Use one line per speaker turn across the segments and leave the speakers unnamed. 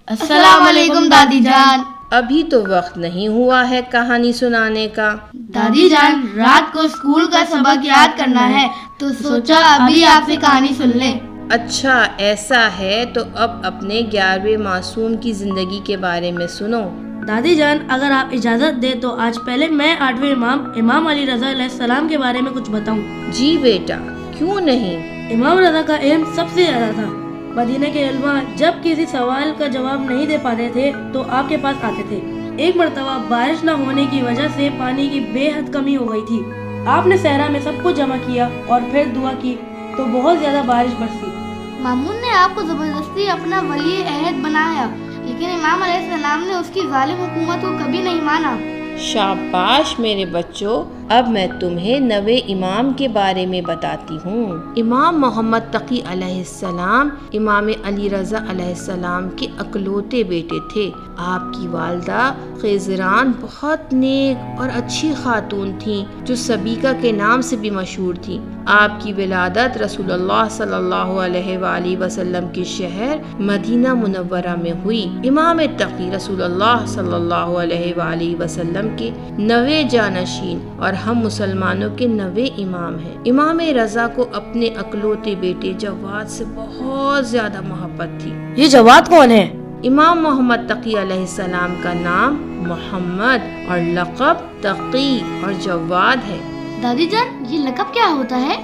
السلام علیکم دادی جان۔
ابھی تو وقت نہیں ہوا ہے کہانی سنانے کا۔
دادی جان رات کو اسکول کا سبق یاد کرنا ہے تو سوچا ابھی آپ سے کہانی سن لیں۔
اچھا ایسا ہے تو اب اپنے 11ویں معصوم کی زندگی کے بارے میں سنو۔
دادی جان اگر آپ اجازت دیں تو آج پہلے میں 8ویں امام علی رضا علیہ السلام کے بارے میں کچھ بتاؤں۔
جی بیٹا کیوں نہیں۔
امام رضا کا علم سب سے زیادہ تھا۔ مدینہ کے علماء جب کسی سوال کا جواب نہیں دے پاتے تھے تو آپ کے پاس آتے تھے۔ ایک مرتبہ بارش نہ ہونے کی وجہ سے پانی کی بے حد کمی ہو گئی تھی۔ آپ نے صحرا میں سب کو جمع کیا اور پھر دعا کی تو بہت زیادہ بارش برسی۔
مامون نے آپ کو زبردستی اپنا ولی عہد بنایا، لیکن امام علیہ السلام نے اس کی ظالم حکومت کو کبھی نہیں مانا۔
شاباش میرے بچوں، اب میں تمہیں 9ویں امام کے بارے میں بتاتی ہوں۔ امام محمد تقی علیہ السلام امام علی رضا علیہ السلام کے اکلوتے بیٹے تھے۔ آپ کی والدہ خیزران بہت نیک اور اچھی خاتون تھیں جو سبیکہ کے نام سے بھی مشہور تھیں۔ آپ کی ولادت رسول اللہ صلی اللہ علیہ وآلہ وسلم کے شہر مدینہ منورہ میں ہوئی۔ امام تقی رسول اللہ صلی اللہ علیہ وآلہ وسلم کے 9ویں جانشین اور ہم مسلمانوں کے 9ویں امام ہیں۔ امام رضا کو اپنے اکلوتے بیٹے جواد سے بہت زیادہ محبت تھی۔
یہ جواد کون ہے؟
امام محمد تقی علیہ السلام کا نام محمد اور لقب تقی اور جواد ہے۔
دادی جان یہ لقب کیا ہوتا ہے؟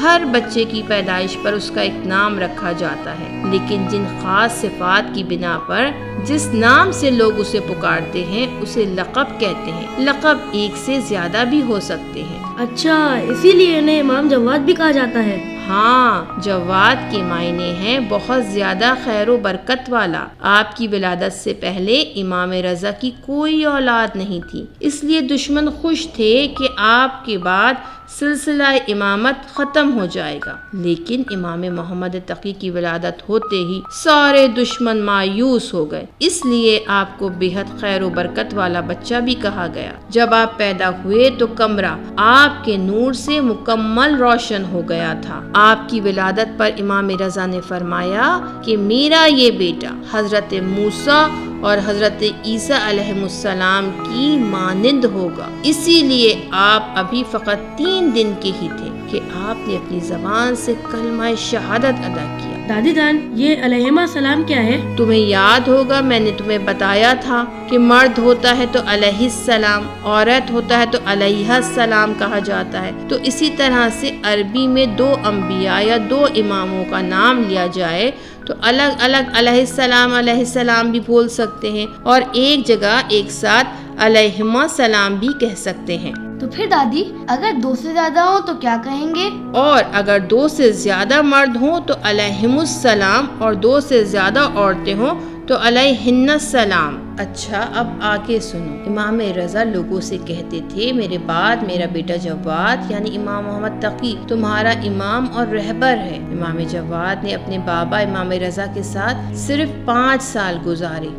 ہر بچے کی پیدائش پر اس کا ایک نام رکھا جاتا ہے، لیکن جن خاص صفات کی بنا پر جس نام سے لوگ اسے پکارتے ہیں اسے لقب کہتے ہیں۔ لقب ایک سے زیادہ بھی ہو سکتے ہیں۔
اچھا اسی لیے انہیں امام جواد بھی کہا جاتا ہے۔
ہاں، جواد کے معنی ہیں بہت زیادہ خیر و برکت والا۔ آپ کی ولادت سے پہلے امام رضا کی کوئی اولاد نہیں تھی، اس لیے دشمن خوش تھے کہ آپ کے بعد سلسلہ امامت ختم ہو جائے گا، لیکن امام محمد تقی کی ولادت ہوتے ہی سارے دشمن مایوس ہو گئے، اس لیے آپ کو بے حد خیر و برکت والا بچہ بھی کہا گیا۔ جب آپ پیدا ہوئے تو کمرہ آپ کے نور سے مکمل روشن ہو گیا تھا۔ آپ کی ولادت پر امام رضا نے فرمایا کہ میرا یہ بیٹا حضرت موسیٰ اور حضرت عیسیٰ علیہ السلام کی مانند ہوگا، اسی لیے آپ ابھی فقط 3 دن کے ہی تھے کہ آپ نے اپنی زبان سے کلمہ شہادت ادا کیا۔
دادی جان یہ علیہ السلام کیا ہے؟
تمہیں یاد ہوگا میں نے تمہیں بتایا تھا کہ مرد ہوتا ہے تو علیہ السلام، عورت ہوتا ہے تو علیہ السلام کہا جاتا ہے۔ تو اسی طرح سے عربی میں 2 انبیاء یا 2 اماموں کا نام لیا جائے تو الگ الگ علیہ السلام بھی بول سکتے ہیں، اور ایک جگہ ایک ساتھ علیہ السلام بھی کہہ سکتے ہیں۔
تو پھر دادی اگر 2 سے زیادہ ہوں تو کیا کہیں گے؟
اور اگر 2 سے زیادہ مرد ہوں تو علیہم السلام، اور 2 سے زیادہ عورتیں ہوں تو علیہن السلام۔ اچھا اب آگے سنو۔ امام رضا لوگوں سے کہتے تھے میرے بعد میرا بیٹا جواد یعنی امام محمد تقی تمہارا امام اور رہبر ہے۔ امام جواد نے اپنے بابا امام رضا کے ساتھ صرف 5 سال گزارے۔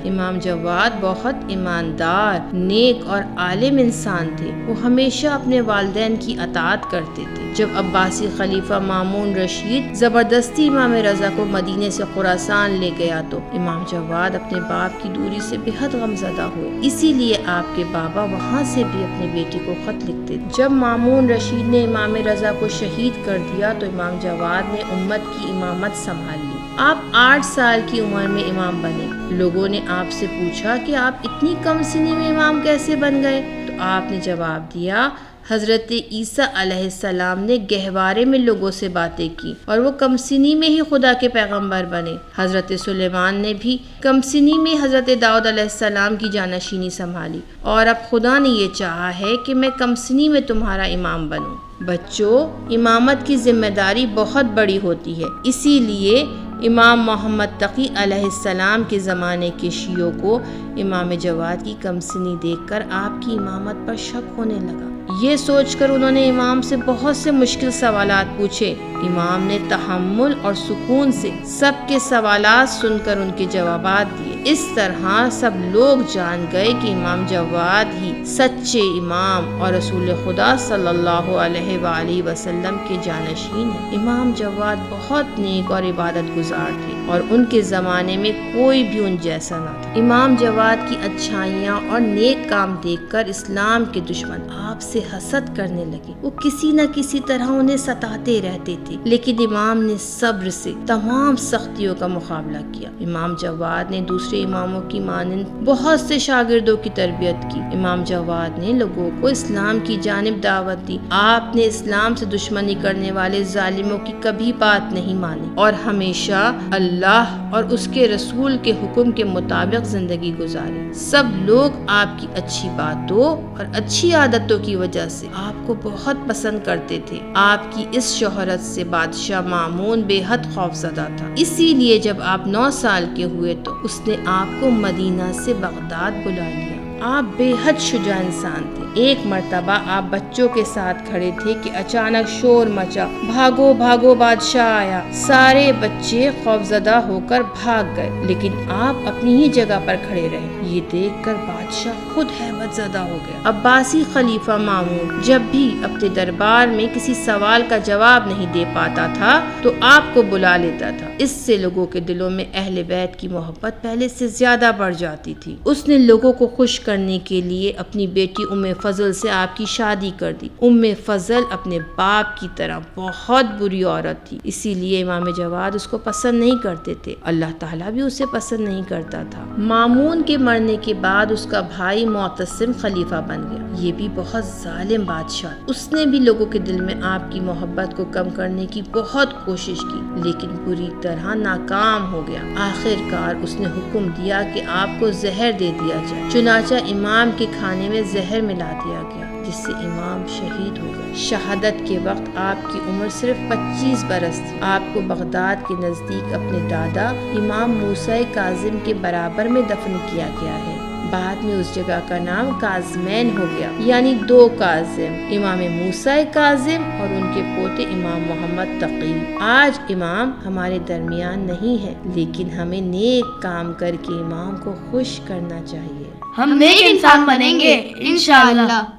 امام جواد بہت ایماندار، نیک اور عالم انسان تھے۔ وہ ہمیشہ اپنے والدین کی اطاعت کرتے تھے۔ جب عباسی خلیفہ مامون رشید زبردستی امام رضا کو مدینے سے خراسان لے گیا تو امام جواد اپنے باپ کی دوری سے بے حد غمزدہ ہوئے، اسی لیے آپ کے بابا وہاں سے بھی اپنے بیٹے کو خط لکھتے تھے۔ جب مامون رشید نے امام رضا کو شہید کر دیا تو امام جواد نے امت کی امامت سنبھال لی۔ آپ 8 سال کی عمر میں امام بنے۔ لوگوں نے آپ سے پوچھا کہ آپ اتنی کم سنی میں امام کیسے بن گئے؟ تو آپ نے جواب دیا حضرت عیسیٰ علیہ السلام نے گہوارے میں لوگوں سے باتیں کی اور وہ کم سنی میں ہی خدا کے پیغمبر بنے۔ حضرت سلیمان نے بھی کم سنی میں حضرت داؤد علیہ السلام کی جانشینی سنبھالی، اور اب خدا نے یہ چاہا ہے کہ میں کم سنی میں تمہارا امام بنوں۔ بچوں، امامت کی ذمہ داری بہت بڑی ہوتی ہے، اسی لیے امام محمد تقی علیہ السلام کے زمانے کے شیعوں کو امام جواد کی کم سنی دیکھ کر آپ کی امامت پر شک ہونے لگا۔ یہ سوچ کر انہوں نے امام سے بہت سے مشکل سوالات پوچھے۔ امام نے تحمل اور سکون سے سب کے سوالات سن کر ان کے جوابات دیے۔ اس طرح سب لوگ جان گئے کہ امام جواد ہی سچے امام اور رسول خدا صلی اللہ علیہ وآلہ وسلم کے جانشین ہیں۔ امام جواد بہت نیک اور عبادت گزار تھے اور ان کے زمانے میں کوئی بھی ان جیسا نہ تھا۔ امام جواد کی اچھائیاں اور نیک کام دیکھ کر اسلام کے دشمن آپ سے حسد کرنے لگے۔ وہ کسی نہ کسی طرح انہیں ستاتے رہتے تھے، لیکن امام نے صبر سے تمام سختیوں کا مقابلہ کیا۔ امام جواد نے دوسرے اماموں کی مانند بہت سے شاگردوں کی تربیت کی۔ امام جواد نے لوگوں کو اسلام کی جانب دعوت دی۔ آپ نے اسلام سے دشمنی کرنے والے ظالموں کی کبھی بات نہیں مانی اور ہمیشہ اللہ اور اس کے رسول کے حکم کے مطابق زندگی گزاری۔ سب لوگ آپ کی اچھی باتوں اور اچھی عادتوں کی وجہ سے آپ کو بہت پسند کرتے تھے۔ آپ کی اس شہرت سے بادشاہ مامون بے حد خوفزدہ تھا، اسی لیے جب آپ 9 سال کے ہوئے تو اس نے آپ کو مدینہ سے بغداد بلا لیا۔ آپ بے حد شجاع انسان تھے۔ ایک مرتبہ آپ بچوں کے ساتھ کھڑے تھے کہ اچانک شور مچا، بھاگو بھاگو بادشاہ آیا۔ سارے بچے خوفزدہ ہو کر بھاگ گئے، لیکن آپ اپنی ہی جگہ پر کھڑے رہے۔ یہ دیکھ کر بادشاہ خود ہیبت زدہ ہو گیا۔ عباسی خلیفہ مامون جب بھی اپنے دربار میں کسی سوال کا جواب نہیں دے پاتا تھا تو آپ کو بلا لیتا تھا۔ اس سے لوگوں کے دلوں میں اہل بیت کی محبت پہلے سے زیادہ بڑھ جاتی تھی۔ اس نے لوگوں کو خوش کرنے کے لیے اپنی بیٹی ام فضل سے آپ کی شادی کر دی۔ ام فضل اپنے باپ کی طرح بہت بری عورت تھی، اسی لیے امام جواد اس کو پسند نہیں کرتے تھے۔ اللہ تعالیٰ بھی اسے پسند نہیں کرتا تھا۔ مامون کے مرنے کے بعد اس کا بھائی معتصم خلیفہ بن گیا۔ یہ بھی بہت ظالم بادشاہ۔ اس نے بھی لوگوں کے دل میں آپ کی محبت کو کم کرنے کی بہت کوشش کی، لیکن پوری طرح ناکام ہو گیا۔ آخر کار اس نے حکم دیا کہ آپ کو زہر دے دیا جائے۔ چنانچہ امام کے کھانے میں زہر ملا دیا گیا، جس سے امام شہید ہو گئے۔ شہادت کے وقت آپ کی عمر صرف 25 برس تھی۔ آپ کو بغداد کے نزدیک اپنے دادا امام موسیٰ کاظم کے برابر میں دفن کیا گیا ہے۔ بعد میں اس جگہ کا نام کاظمین ہو گیا، یعنی 2 کاظم، امام موسیٰ کاظم اور ان کے پوتے امام محمد تقی۔ آج امام ہمارے درمیان نہیں ہے، لیکن ہمیں نیک کام کر کے امام کو خوش کرنا چاہیے۔
ہم نیک انسان بنیں گے انشاءاللہ۔